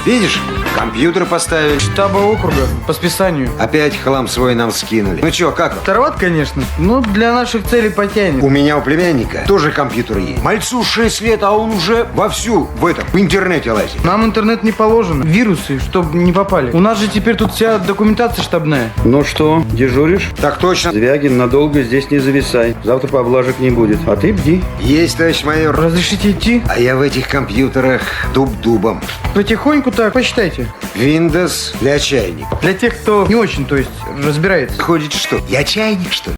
Видишь, компьютер поставили. Штаба округа по списанию. Опять хлам свой нам скинули. Ну чё, как? Староват, конечно, но для наших целей потянет. У меня у племянника тоже компьютер есть. Мальцу 6 лет, а он уже вовсю в интернете лазит. Нам интернет не положено. Вирусы, чтобы не попали. У нас же теперь тут вся документация штабная. Ну что, дежуришь? Так точно. Звягин, надолго здесь не зависай. Завтра поблажек не будет. А ты бди. Есть, товарищ майор. Разрешите идти? А я в этих компьютерах дуб дубом. Потихоньку так, посчитайте. Windows для чайника. Для тех, кто не очень, то есть, разбирается. Ходит что? Я чайник, что ли?